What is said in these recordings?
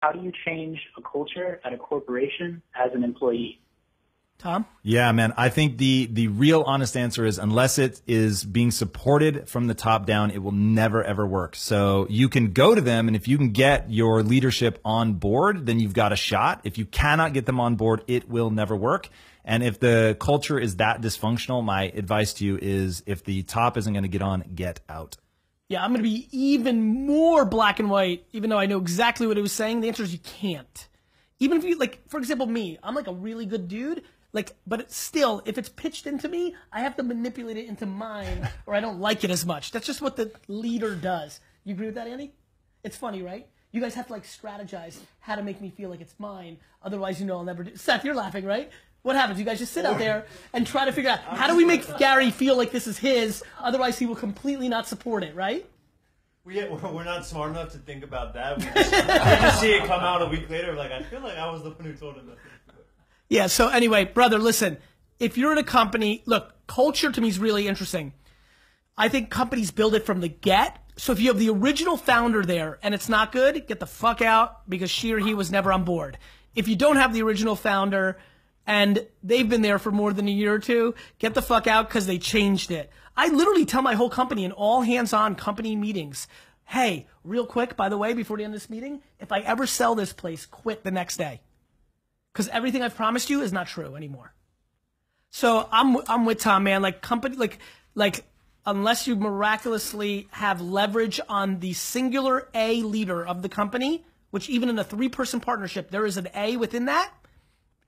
how do you change a culture at a corporation as an employee? Tom? Yeah, man. I think the real honest answer is unless it is being supported from the top down, it will never, ever work. So you can go to them, and if you can get your leadership on board, then you've got a shot. If you cannot get them on board, it will never work. And if the culture is that dysfunctional, my advice to you is if the top isn't going to get on, get out. Yeah, I'm going to be even more black and white, even though I know exactly what it was saying. The answer is you can't. Even if you, like, for example, me, I'm like a really good dude. Like, but it's still, if it's pitched into me, I have to manipulate it into mine, or I don't like it as much. That's just what the leader does. You agree with that, Andy? It's funny, right? You guys have to like strategize how to make me feel like it's mine. Otherwise, you know, I'll never do. Seth, you're laughing, right? What happens? You guys just sit out there and try to figure out how do we make Gary feel like this is his? Otherwise, he will completely not support it, right? We're not smart enough to think about that. We just see it come out a week later. Like, I feel like I was the one who told him that. Yeah, so anyway, brother, listen, if you're in a company, look, culture to me is really interesting. I think companies build it from the get. So if you have the original founder there and it's not good, get the fuck out because she or he was never on board. If you don't have the original founder and they've been there for more than a year or two, get the fuck out because they changed it. I literally tell my whole company in all hands-on company meetings, hey, real quick, by the way, before the end of this meeting, if I ever sell this place, quit the next day. Because everything I've promised you is not true anymore. So I'm with Tom, man. Like company, like unless you miraculously have leverage on the singular A leader of the company, which even in a 3-person partnership there is an A within that,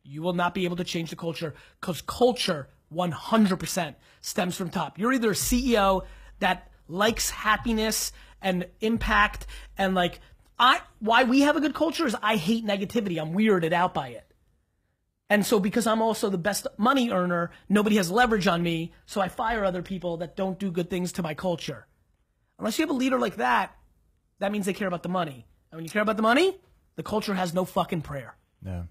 you will not be able to change the culture. Because culture 100% stems from top. You're either a CEO that likes happiness and impact, and like why we have a good culture is I hate negativity. I'm weirded out by it. And so because I'm also the best money earner, nobody has leverage on me, so I fire other people that don't do good things to my culture. Unless you have a leader like that, that means they care about the money. And when you care about the money, the culture has no fucking prayer. Yeah.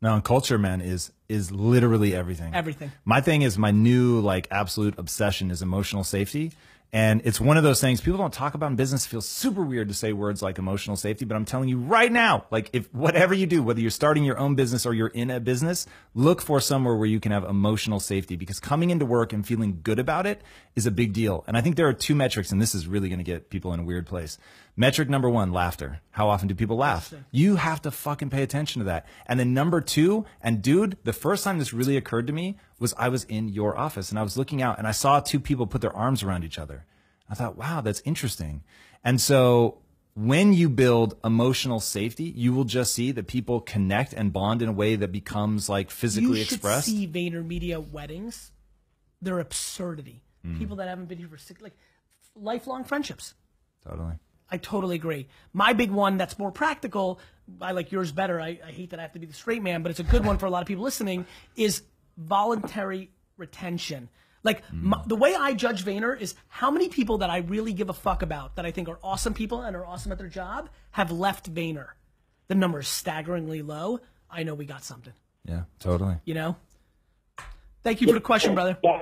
No, and culture, man, is literally everything. Everything. My thing is my new like absolute obsession is emotional safety. And it's one of those things people don't talk about in business. It feels super weird to say words like emotional safety, but I'm telling you right now, like if whatever you do, whether you're starting your own business or you're in a business, look for somewhere where you can have emotional safety because coming into work and feeling good about it is a big deal. And I think there are 2 metrics, and this is really going to get people in a weird place. Metric number 1, laughter. How often do people laugh? You have to fucking pay attention to that. And then number 2, and dude, the first time this really occurred to me was I was in your office and I was looking out and I saw 2 people put their arms around each other. I thought, wow, that's interesting. And so when you build emotional safety, you will just see that people connect and bond in a way that becomes like physically expressed. You should see VaynerMedia weddings. They're absurdity. People that haven't been here for like lifelong friendships. Totally. I totally agree. My big one that's more practical, I like yours better. I hate that I have to be the straight man, but it's a good one for a lot of people listening, is voluntary retention. Like the way I judge Vayner is how many people that I really give a fuck about that I think are awesome people and are awesome at their job have left Vayner. The number is staggeringly low. I know we got something. Yeah, totally. You know? Thank you for the question, brother. Yeah.